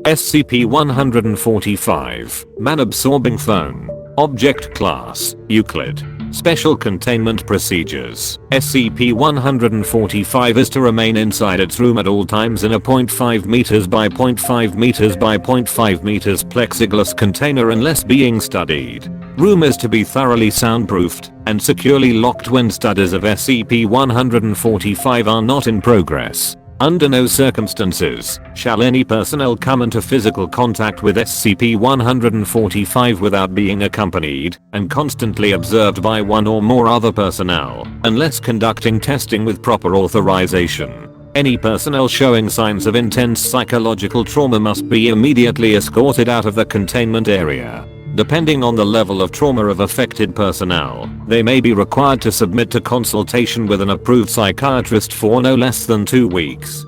SCP-145, Man-absorbing phone. Object class, Euclid. Special containment procedures. SCP-145 is to remain inside its room at all times in a 0.5 meters by 0.5 meters by 0.5 meters plexiglass container unless being studied. Room is to be thoroughly soundproofed and securely locked when studies of SCP-145 are not in progress. Under no circumstances shall any personnel come into physical contact with SCP-145 without being accompanied and constantly observed by one or more other personnel, unless conducting testing with proper authorization. Any personnel showing signs of intense psychological trauma must be immediately escorted out of the containment area. Depending on the level of trauma of affected personnel, they may be required to submit to consultation with an approved psychiatrist for no less than 2 weeks.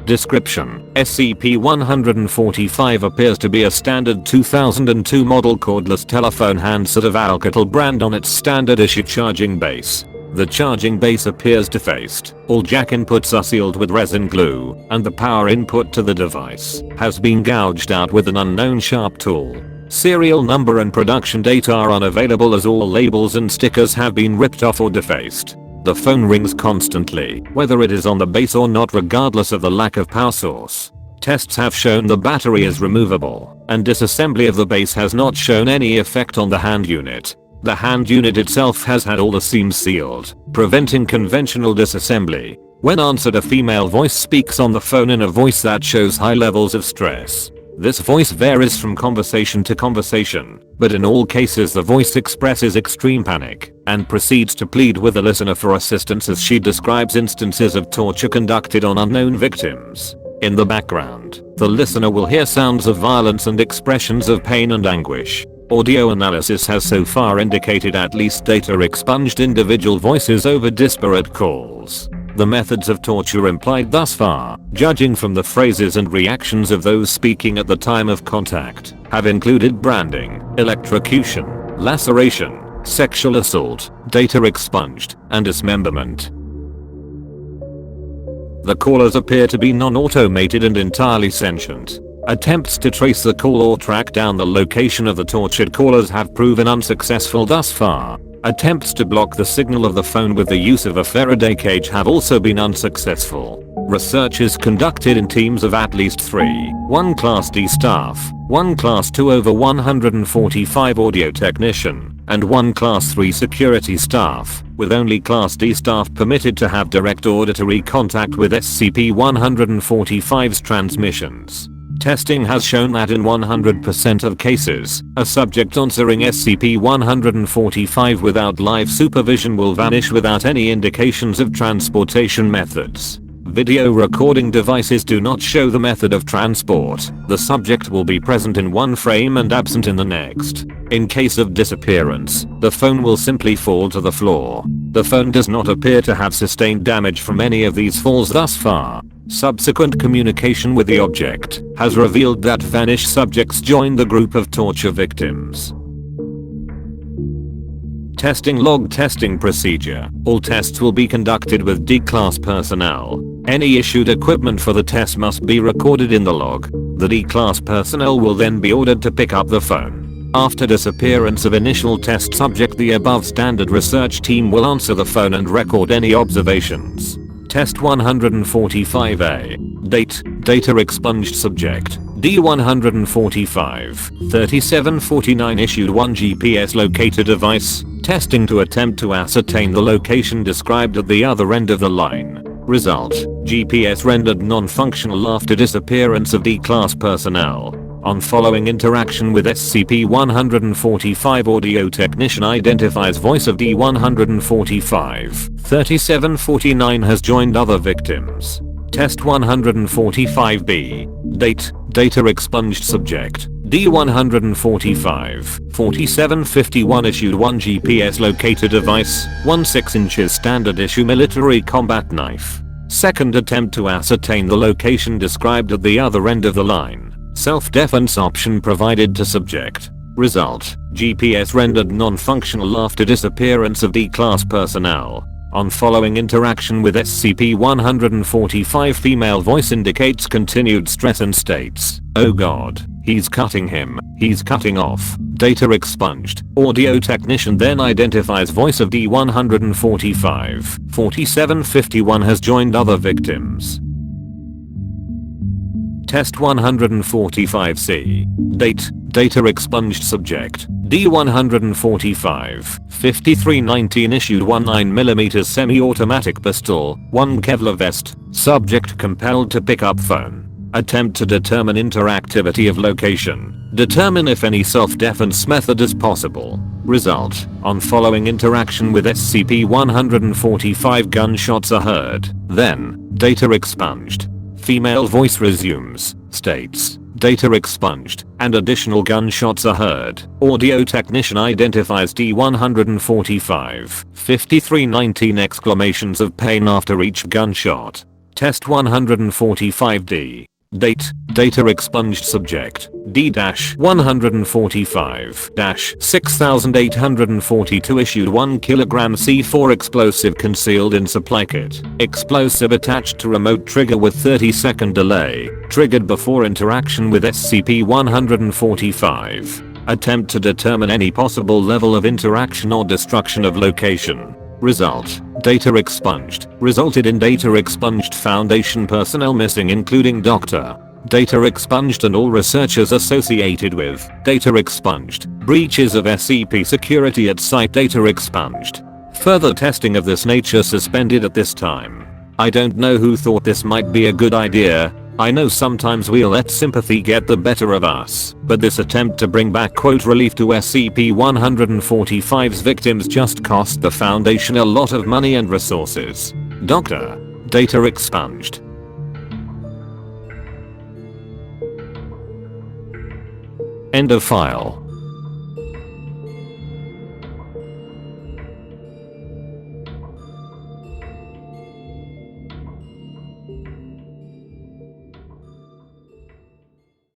Description: SCP-145 appears to be a standard 2002 model cordless telephone handset of Alcatel brand on its standard issue charging base. The charging base appears defaced, all jack inputs are sealed with resin glue, and the power input to the device has been gouged out with an unknown sharp tool. Serial number and production date are unavailable as all labels and stickers have been ripped off or defaced. The phone rings constantly, whether it is on the base or not, regardless of the lack of power source. Tests have shown the battery is removable, and disassembly of the base has not shown any effect on the hand unit. The hand unit itself has had all the seams sealed, preventing conventional disassembly. When answered, a female voice speaks on the phone in a voice that shows high levels of stress. This voice varies from conversation to conversation, but in all cases the voice expresses extreme panic and proceeds to plead with the listener for assistance as she describes instances of torture conducted on unknown victims. In the background, the listener will hear sounds of violence and expressions of pain and anguish. Audio analysis has so far indicated at least data expunged individual voices over disparate calls. The methods of torture implied thus far, judging from the phrases and reactions of those speaking at the time of contact, have included branding, electrocution, laceration, sexual assault, data expunged, and dismemberment. The callers appear to be non-automated and entirely sentient. Attempts to trace the call or track down the location of the tortured callers have proven unsuccessful thus far. Attempts to block the signal of the phone with the use of a Faraday cage have also been unsuccessful. Research is conducted in teams of at least 3, 1 Class D staff, 1 Class 2 over 145 audio technician, and 1 Class 3 security staff, with only Class D staff permitted to have direct auditory contact with SCP-145's transmissions. Testing has shown that in 100% of cases, a subject answering SCP-145 without live supervision will vanish without any indications of transportation methods. Video recording devices do not show the method of transport. The subject will be present in one frame and absent in the next. In case of disappearance, the phone will simply fall to the floor. The phone does not appear to have sustained damage from any of these falls thus far. Subsequent communication with the object has revealed that vanished subjects joined the group of torture victims. Testing log testing procedure. All tests will be conducted with D-Class personnel. Any issued equipment for the test must be recorded in the log. The D-Class personnel will then be ordered to pick up the phone. After disappearance of initial test subject, the above standard research team will answer the phone and record any observations. Test 145A. Date, data expunged subject. D-145, 3749 issued 1 GPS locator device, testing to attempt to ascertain the location described at the other end of the line. Result, GPS rendered non-functional after disappearance of D-Class personnel. On following interaction with SCP-145, audio technician identifies voice of D-145, 3749 has joined other victims. Test 145B. Date, data expunged subject. D-145, 4751 issued 1 GPS locator device, 1 6 inches standard issue military combat knife. Second attempt to ascertain the location described at the other end of the line. Self-defense option provided to subject. Result, GPS rendered non-functional after disappearance of D-Class personnel. On following interaction with SCP-145, female voice indicates continued stress and states, "Oh god, he's cutting him, he's cutting off." Data expunged. Audio technician then identifies voice of D-145. 4751 has joined other victims. Test 145C. Date. Data expunged. Subject. D-145. 5319 issued 19mm semi-automatic pistol, 1 Kevlar vest. Subject compelled to pick up phone. Attempt to determine interactivity of location. Determine if any self-defense method is possible. Result. On following interaction with SCP-145, gunshots are heard. Then, data expunged. Female voice resumes, states, data expunged, and additional gunshots are heard. Audio technician identifies D-145. 5319 exclamations of pain after each gunshot. Test 145D. Date. Data expunged. Subject. D-145-6842 issued 1 kg C4 explosive concealed in supply kit. Explosive attached to remote trigger with 30-second delay. Triggered before interaction with SCP-145. Attempt to determine any possible level of interaction or destruction of location. Result. Data expunged. Resulted in data expunged. Foundation personnel missing including Dr. Data expunged and all researchers associated with. Data expunged. Breaches of SCP security at site. Data expunged. Further testing of this nature suspended at this time. I don't know who thought this might be a good idea. I know sometimes we'll let sympathy get the better of us, but this attempt to bring back quote relief to SCP-145's victims just cost the Foundation a lot of money and resources. Dr. Data expunged. End of file.